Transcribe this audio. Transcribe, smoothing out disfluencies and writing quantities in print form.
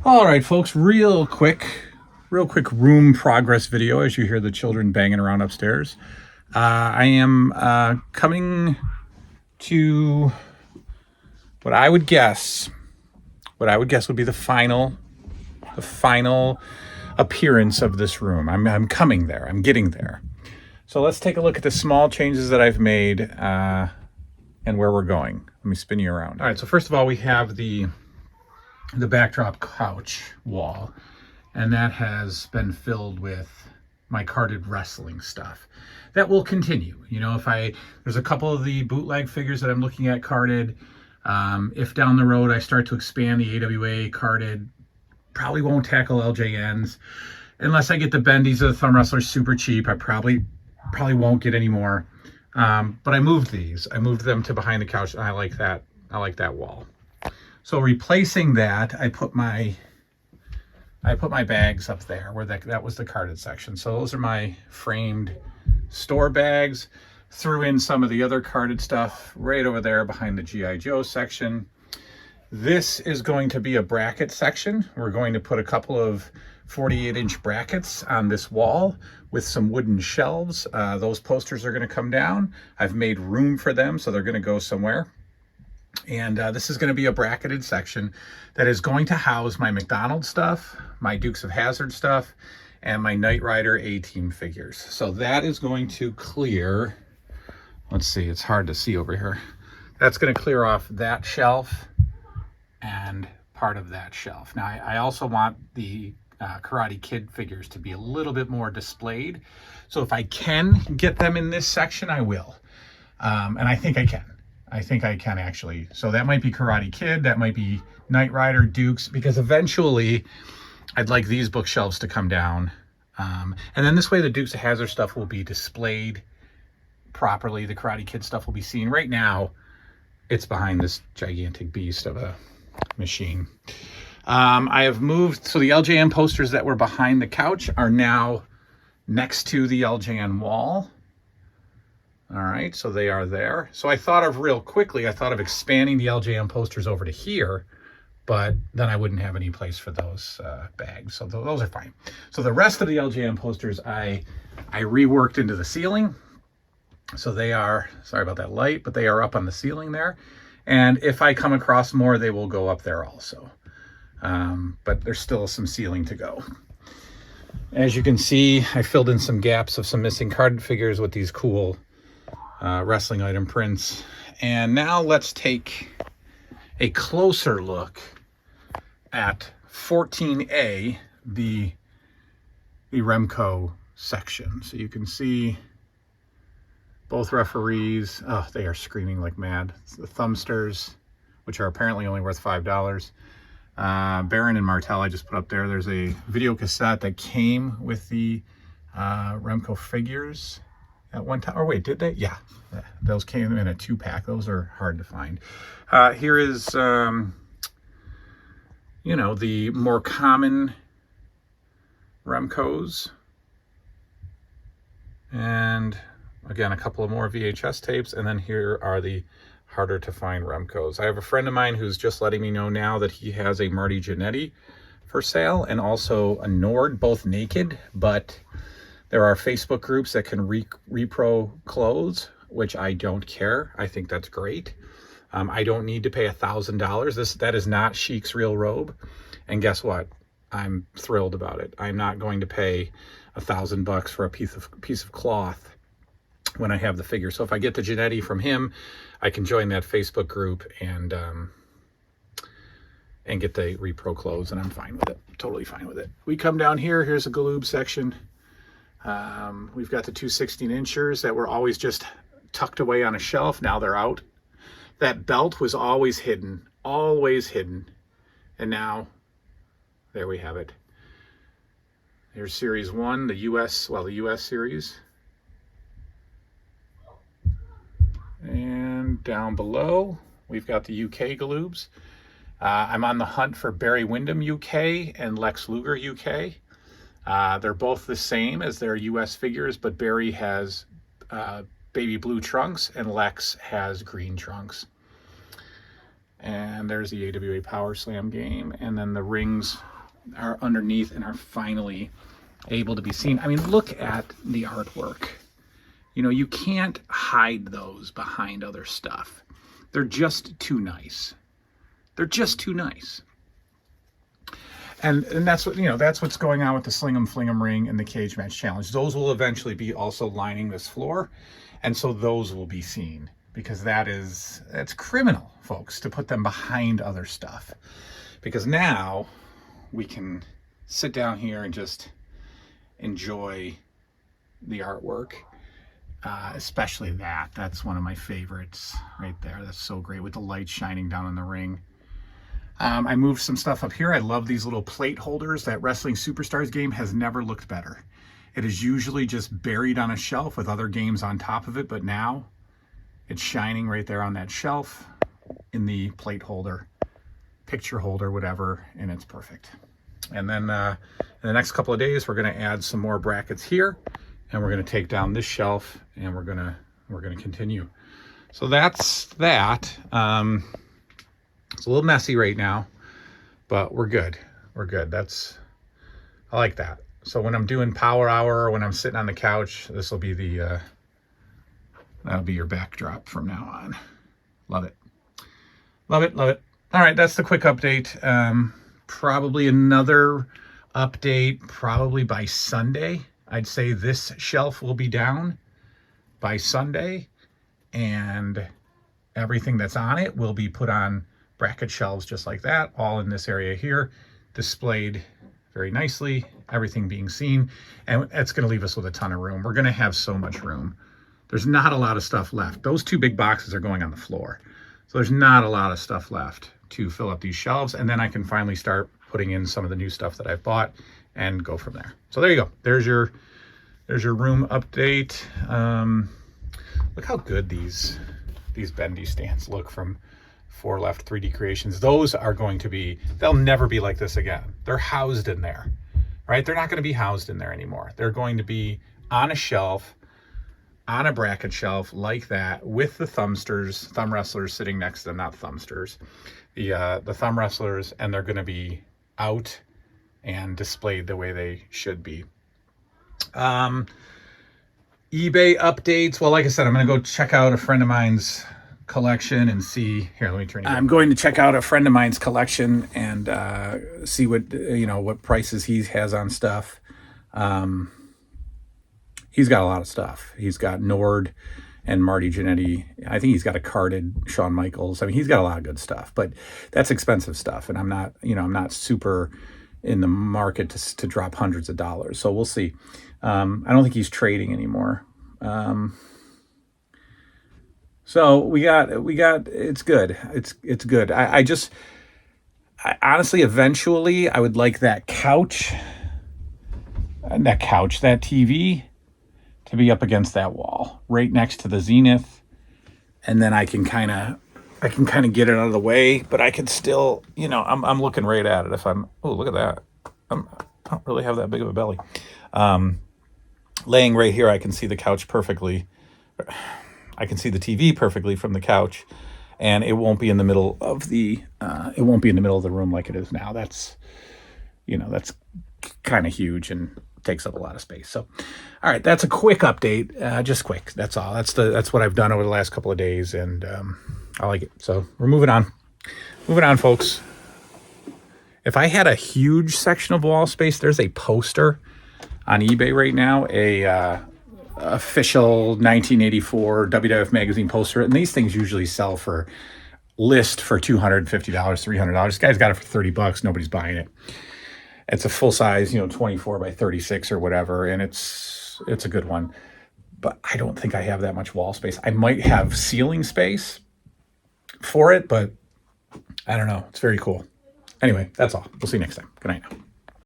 All right, folks, real quick room progress video as you hear the children banging around upstairs. I am coming to what I would guess would be the final appearance of this room. I'm coming there. I'm getting there. So let's take a look at the small changes that I've made and where we're going. Let me spin you around. All right, so first of all, we have the backdrop couch wall, and that has been filled with my carded wrestling stuff. That will continue. You know, there's a couple of the bootleg figures that I'm looking at carded. If down the road I start to expand the AWA carded, probably won't tackle LJNs unless I get the bendies of the thumb wrestlers super cheap. I probably won't get any more. But I moved these. I moved them to behind the couch, and I like that. I like that wall. So replacing that, I put my bags up there where that was the carded section. So those are my framed store bags. Threw in some of the other carded stuff right over there behind the G.I. Joe section. This is going to be a bracket section. We're going to put a couple of 48-inch brackets on this wall with some wooden shelves. Those posters are going to come down. I've made room for them, so they're going to go somewhere. And this is going to be a bracketed section that is going to house my McDonald's stuff, my Dukes of Hazzard stuff, and my Knight Rider A-Team figures. So that is going to clear, let's see, it's hard to see over here. That's going to clear off that shelf and part of that shelf. Now, I also want the Karate Kid figures to be a little bit more displayed. So if I can get them in this section, I will. And I think I can. I think I can actually. So that might be Karate Kid, that might be Knight Rider, Dukes, because eventually I'd like these bookshelves to come down. And then this way the Dukes of Hazzard stuff will be displayed properly. The Karate Kid stuff will be seen. Right now, it's behind this gigantic beast of a machine. I have moved, so the LJN posters that were behind the couch are now next to the LJN wall. All right, so they are there. So I thought of expanding the LJN posters over to here, but then I wouldn't have any place for those bags. So those are fine. So the rest of the LJN posters I reworked into the ceiling. So they are, sorry about that light, but they are up on the ceiling there. And if I come across more, they will go up there also. But there's still some ceiling to go. As you can see, I filled in some gaps of some missing carded figures with these cool wrestling item prints. And now let's take a closer look at 14A, the Remco section. So you can see both referees. Oh, they are screaming like mad. It's the Thumbsters, which are apparently only worth $5. Baron and Martel I just put up there. There's a video cassette that came with the Remco figures at one time. Or wait, did they? Yeah, those came in a 2-pack. Those are hard to find. Here is, you know, the more common Remcos. And again, a couple of more VHS tapes. And then here are the harder to find Remcos. I have a friend of mine who's just letting me know now that he has a Marty Jannetty for sale and also a Nord, both naked, but there are Facebook groups that can repro clothes, which I don't care. I think that's great. I don't need to pay $1,000. That is not Chic's real robe. And guess what? I'm thrilled about it. I'm not going to pay $1,000 for a piece of cloth when I have the figure. So if I get the Jannetty from him, I can join that Facebook group and get the repro clothes, and I'm fine with it. Totally fine with it. We come down here. Here's a Galoob section. We've got the 2 16-inchers that were always just tucked away on a shelf. Now they're out. That belt was always hidden. And now, there we have it. Here's Series 1, the US series. And down below, we've got the UK Galoobs. I'm on the hunt for Barry Windham UK and Lex Luger UK. They're both the same as their US figures, but Barry has baby blue trunks and Lex has green trunks. And there's the AWA Power Slam game. And then the rings are underneath and are finally able to be seen. I mean, look at the artwork. You know, you can't hide those behind other stuff. They're just too nice. They're just too nice. And that's what, you know, that's what's going on with the Sling 'em Fling 'em ring and the cage match challenge. Those will eventually be also lining this floor. And so those will be seen, because that's criminal, folks, to put them behind other stuff. Because now we can sit down here and just enjoy the artwork, especially that's one of my favorites right there. That's so great with the light shining down on the ring. I moved some stuff up here. I love these little plate holders. That Wrestling Superstars game has never looked better. It is usually just buried on a shelf with other games on top of it, but now it's shining right there on that shelf in the plate holder, picture holder, whatever, and it's perfect. And then in the next couple of days, we're going to add some more brackets here, and we're going to take down this shelf, and we're going to continue. So that's that. It's a little messy right now, but we're good. We're good. I like that. So when I'm doing power hour, or when I'm sitting on the couch, this will be that'll be your backdrop from now on. Love it. Love it. Love it. All right. That's the quick update. Probably another update probably by Sunday. I'd say this shelf will be down by Sunday, and everything that's on it will be put on bracket shelves just like that, all in this area here, displayed very nicely, everything being seen, and it's going to leave us with a ton of room. We're going to have so much room. There's not a lot of stuff left. Those two big boxes are going on the floor, so there's not a lot of stuff left to fill up these shelves, and then I can finally start putting in some of the new stuff that I've bought and go from there. So there you go. There's your room update. Look how good these bendy stands look from 4 Left 3D Creations. Those are going to be, they'll never be like this again. They're housed in there, right? They're not going to be housed in there anymore. They're going to be on a shelf, on a bracket shelf like that, with the thumb wrestlers sitting next to them, not thumbsters, the thumb wrestlers, and they're going to be out and displayed the way they should be. eBay updates. Well, like I said, I'm going to go check out a friend of mine's collection and see. Here, let me turn it. I'm going to check out a friend of mine's collection and see what prices he has on stuff. He's got a lot of stuff. He's got Nord and Marty Jannetty. I think he's got a carded Shawn Michaels. I mean, he's got a lot of good stuff, but that's expensive stuff, and I'm not super in the market to drop hundreds of dollars. So we'll see. I don't think he's trading anymore. So we got, it's good. It's good. I honestly, eventually I would like that TV to be up against that wall right next to the Zenith. And then I can kind of get it out of the way, but I can still, I'm looking right at it. Oh, look at that. I don't really have that big of a belly. Laying right here, I can see the couch perfectly. I can see the TV perfectly from the couch, and it won't be in the middle of the room like it is now. That's kind of huge and takes up a lot of space. So, all right, that's a quick update, just quick. That's all. That's what I've done over the last couple of days, and I like it. So we're moving on, folks. If I had a huge section of wall space, there's a poster on eBay right now, a official 1984 WWF magazine poster, and these things usually sell for $250, $300. This guy's got it for $30. Nobody's buying it. It's a full size, 24 by 36 or whatever, and it's a good one. But I don't think I have that much wall space. I might have ceiling space for it, but I don't know. It's very cool. Anyway, that's all. We'll see you next time. Good night now.